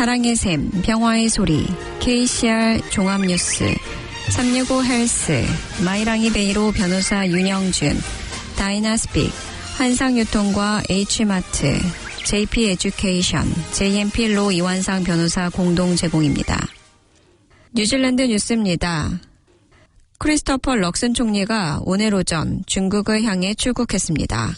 사랑의 샘, 평화의 소리, KCR 종합뉴스, 365 헬스, 마이랑이 베이로 변호사 윤영준, 다이나스픽, 한상유통과 H마트, JP 에듀케이션, JMP 로 이완상 변호사 공동 제공입니다. 뉴질랜드 뉴스입니다. 크리스토퍼 럭슨 총리가 오늘 오전 중국을 향해 출국했습니다.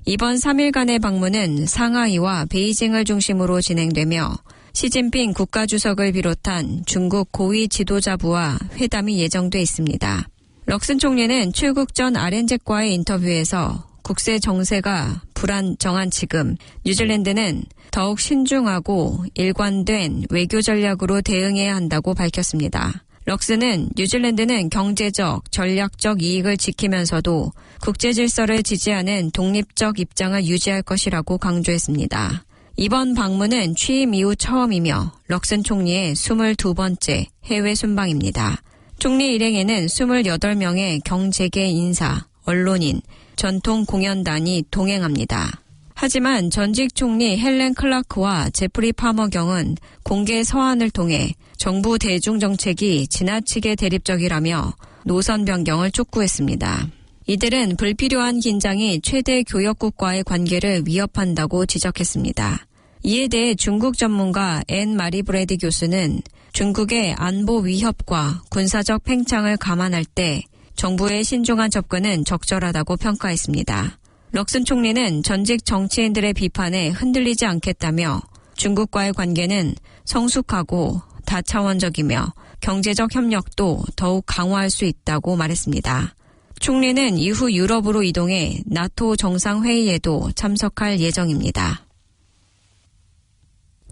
이번 3일간의 방문은 상하이와 베이징을 중심으로 진행되며 시진핑 국가주석을 비롯한 중국 고위 지도자부와 회담이 예정돼 있습니다. 럭슨 총리는 출국 전 RNZ과의 인터뷰에서 국제 정세가 불안정한 지금 뉴질랜드는 더욱 신중하고 일관된 외교 전략으로 대응해야 한다고 밝혔습니다. 럭슨은 뉴질랜드는 경제적, 전략적 이익을 지키면서도 국제 질서를 지지하는 독립적 입장을 유지할 것이라고 강조했습니다. 이번 방문은 취임 이후 처음이며 럭슨 총리의 22번째 해외 순방입니다. 총리 일행에는 28명의 경제계 인사, 언론인, 전통 공연단이 동행합니다. 하지만 전직 총리 헬렌 클라크와 제프리 파머 경은 공개 서한을 통해 정부 대중정책이 지나치게 대립적이라며 노선 변경을 촉구했습니다. 이들은 불필요한 긴장이 최대 교역국과의 관계를 위협한다고 지적했습니다. 이에 대해 중국 전문가 앤 마리 브래디 교수는 중국의 안보 위협과 군사적 팽창을 감안할 때 정부의 신중한 접근은 적절하다고 평가했습니다. 럭슨 총리는 전직 정치인들의 비판에 흔들리지 않겠다며 중국과의 관계는 성숙하고 다차원적이며 경제적 협력도 더욱 강화할 수 있다고 말했습니다. 총리는 이후 유럽으로 이동해 나토 정상회의에도 참석할 예정입니다.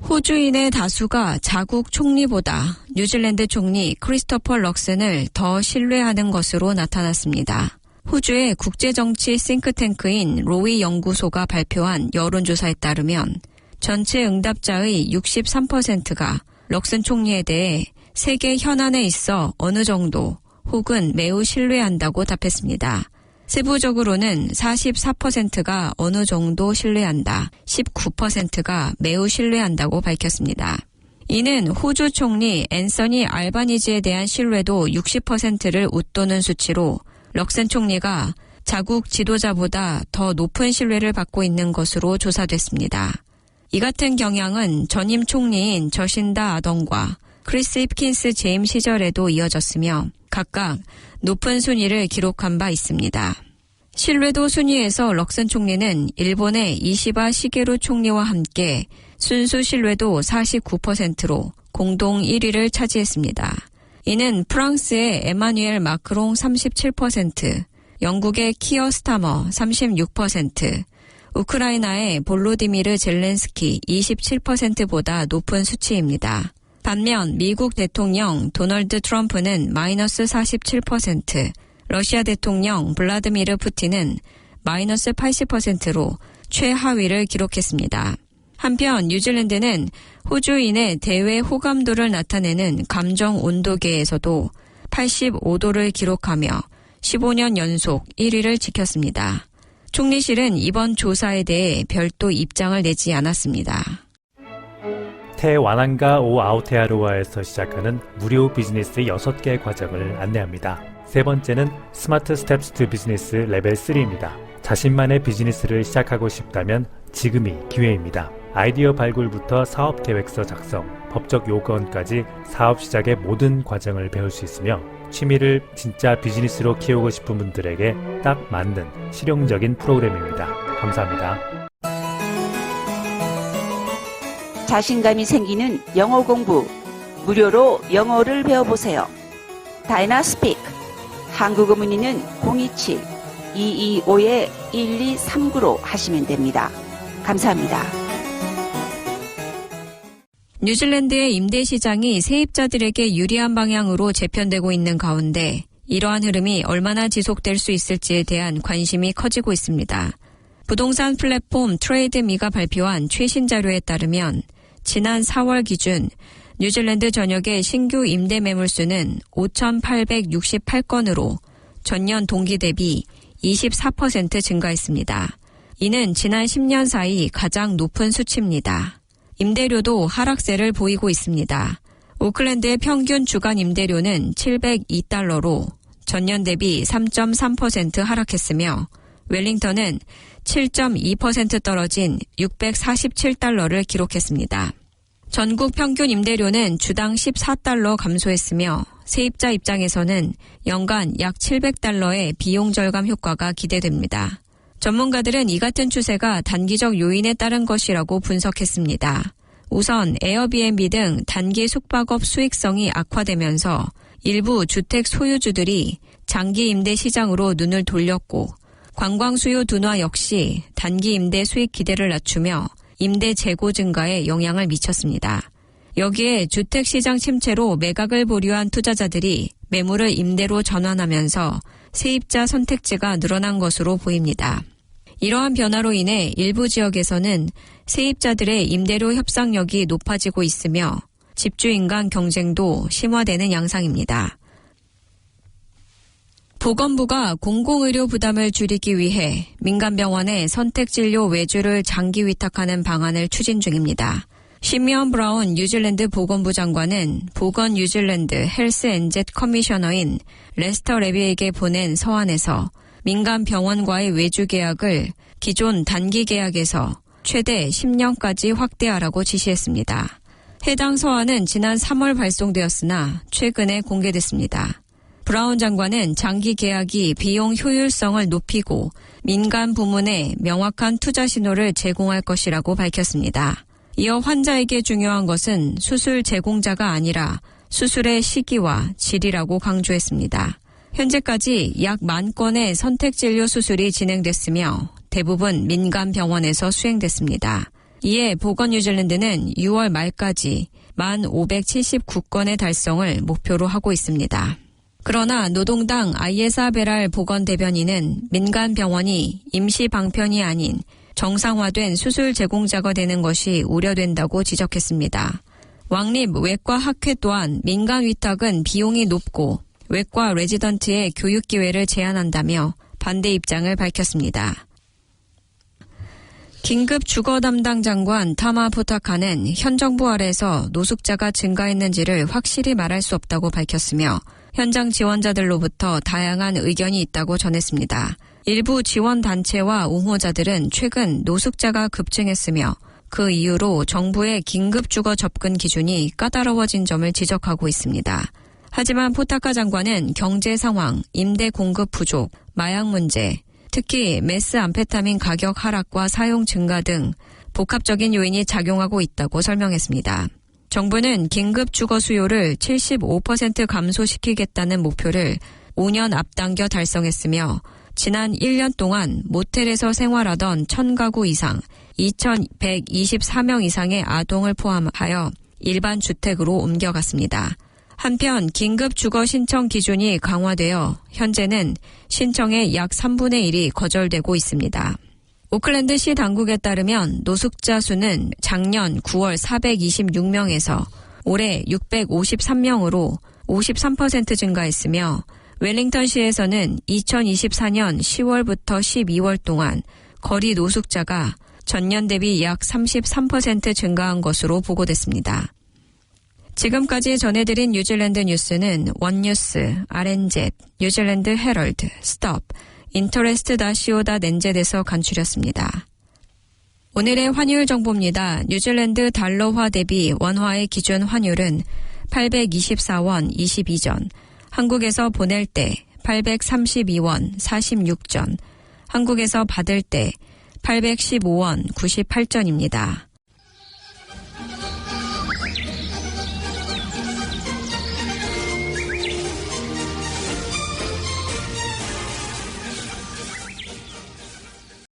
호주인의 다수가 자국 총리보다 뉴질랜드 총리 크리스토퍼 럭슨을 더 신뢰하는 것으로 나타났습니다. 호주의 국제정치 싱크탱크인 로이 연구소가 발표한 여론조사에 따르면 전체 응답자의 63%가 럭슨 총리에 대해 세계 현안에 있어 어느 정도 혹은 매우 신뢰한다고 답했습니다. 세부적으로는 44%가 어느 정도 신뢰한다, 19%가 매우 신뢰한다고 밝혔습니다. 이는 호주 총리 앤서니 알바니지에 대한 신뢰도 60%를 웃도는 수치로 럭슨 총리가 자국 지도자보다 더 높은 신뢰를 받고 있는 것으로 조사됐습니다. 이 같은 경향은 전임 총리인 저신다 아던과 크리스 힙킨스 재임 시절에도 이어졌으며 각각 높은 순위를 기록한 바 있습니다. 신뢰도 순위에서 럭슨 총리는 일본의 이시바 시게루 총리와 함께 순수 신뢰도 49%로 공동 1위를 차지했습니다. 이는 프랑스의 에마뉘엘 마크롱 37%, 영국의 키어 스타머 36%, 우크라이나의 볼로디미르 젤렌스키 27%보다 높은 수치입니다. 반면 미국 대통령 도널드 트럼프는 마이너스 47%, 러시아 대통령 블라드미르 푸틴은 마이너스 80%로 최하위를 기록했습니다. 한편 뉴질랜드는 호주인의 대외 호감도를 나타내는 감정 온도계에서도 85도를 기록하며 15년 연속 1위를 지켰습니다. 총리실은 이번 조사에 대해 별도 입장을 내지 않았습니다. 테와난가 오 아우테아로아에서 시작하는 무료 비즈니스 6개 과정을 안내합니다. 세 번째는 스마트 스텝스 투 비즈니스 레벨 3입니다. 자신만의 비즈니스를 시작하고 싶다면 지금이 기회입니다. 아이디어 발굴부터 사업 계획서 작성, 법적 요건까지 사업 시작의 모든 과정을 배울 수 있으며 취미를 진짜 비즈니스로 키우고 싶은 분들에게 딱 맞는 실용적인 프로그램입니다. 감사합니다. 자신감이 생기는 영어 공부, 무료로 영어를 배워보세요. 다이나스픽, 한국어 문의는 027-225-1239로 하시면 됩니다. 감사합니다. 뉴질랜드의 임대 시장이 세입자들에게 유리한 방향으로 재편되고 있는 가운데 이러한 흐름이 얼마나 지속될 수 있을지에 대한 관심이 커지고 있습니다. 부동산 플랫폼 트레이드미가 발표한 최신 자료에 따르면 지난 4월 기준 뉴질랜드 전역의 신규 임대 매물수는 5,868건으로 전년 동기 대비 24% 증가했습니다. 이는 지난 10년 사이 가장 높은 수치입니다. 임대료도 하락세를 보이고 있습니다. 오클랜드의 평균 주간 임대료는 702달러로 전년 대비 3.3% 하락했으며 웰링턴은 7.2% 떨어진 647달러를 기록했습니다. 전국 평균 임대료는 주당 14달러 감소했으며 세입자 입장에서는 연간 약 700달러의 비용 절감 효과가 기대됩니다. 전문가들은 이 같은 추세가 단기적 요인에 따른 것이라고 분석했습니다. 우선 에어비앤비 등 단기 숙박업 수익성이 악화되면서 일부 주택 소유주들이 장기 임대 시장으로 눈을 돌렸고 관광 수요 둔화 역시 단기 임대 수익 기대를 낮추며 임대 재고 증가에 영향을 미쳤습니다. 여기에 주택시장 침체로 매각을 보류한 투자자들이 매물을 임대로 전환하면서 세입자 선택지가 늘어난 것으로 보입니다. 이러한 변화로 인해 일부 지역에서는 세입자들의 임대료 협상력이 높아지고 있으며 집주인 간 경쟁도 심화되는 양상입니다. 보건부가 공공의료 부담을 줄이기 위해 민간병원에 선택진료 외주를 장기 위탁하는 방안을 추진 중입니다. 시미언 브라운 뉴질랜드 보건부 장관은 보건 뉴질랜드 헬스 앤젯 커미셔너인 레스터 레비에게 보낸 서한에서 민간 병원과의 외주 계약을 기존 단기 계약에서 최대 10년까지 확대하라고 지시했습니다. 해당 서한은 지난 3월 발송되었으나 최근에 공개됐습니다. 브라운 장관은 장기 계약이 비용 효율성을 높이고 민간 부문에 명확한 투자 신호를 제공할 것이라고 밝혔습니다. 이어 환자에게 중요한 것은 수술 제공자가 아니라 수술의 시기와 질이라고 강조했습니다. 현재까지 약 10,000건의 선택진료 수술이 진행됐으며 대부분 민간 병원에서 수행됐습니다. 이에 보건 뉴질랜드는 6월 말까지 1,579건의 달성을 목표로 하고 있습니다. 그러나 노동당 아이에사 베랄 보건 대변인은 민간 병원이 임시 방편이 아닌 정상화된 수술 제공자가 되는 것이 우려된다고 지적했습니다. 왕립 외과 학회 또한 민간 위탁은 비용이 높고 외과 레지던트의 교육 기회를 제한한다며 반대 입장을 밝혔습니다. 긴급 주거 담당 장관 타마 포타카는 현 정부 아래에서 노숙자가 증가했는지를 확실히 말할 수 없다고 밝혔으며 현장 지원자들로부터 다양한 의견이 있다고 전했습니다. 일부 지원단체와 옹호자들은 최근 노숙자가 급증했으며 그 이유로 정부의 긴급주거 접근 기준이 까다로워진 점을 지적하고 있습니다. 하지만 포타카 장관은 경제 상황, 임대 공급 부족, 마약 문제, 특히 메스암페타민 가격 하락과 사용 증가 등 복합적인 요인이 작용하고 있다고 설명했습니다. 정부는 긴급 주거 수요를 75% 감소시키겠다는 목표를 5년 앞당겨 달성했으며 지난 1년 동안 모텔에서 생활하던 1,000가구 이상, 2,124명 이상의 아동을 포함하여 일반 주택으로 옮겨갔습니다. 한편 긴급 주거 신청 기준이 강화되어 현재는 신청의 약 3분의 1이 거절되고 있습니다. 오클랜드시 당국에 따르면 노숙자 수는 작년 9월 426명에서 올해 653명으로 53% 증가했으며 웰링턴시에서는 2024년 10월부터 12월 동안 거리 노숙자가 전년 대비 약 33% 증가한 것으로 보고됐습니다. 지금까지 전해드린 뉴질랜드 뉴스는 원뉴스, RNZ, 뉴질랜드 헤럴드, 스톱, interest.co.nz에서 간추렸습니다. 오늘의 환율 정보입니다. 뉴질랜드 달러화 대비 원화의 기준 환율은 824원 22전, 한국에서 보낼 때 832원 46전, 한국에서 받을 때 815원 98전입니다.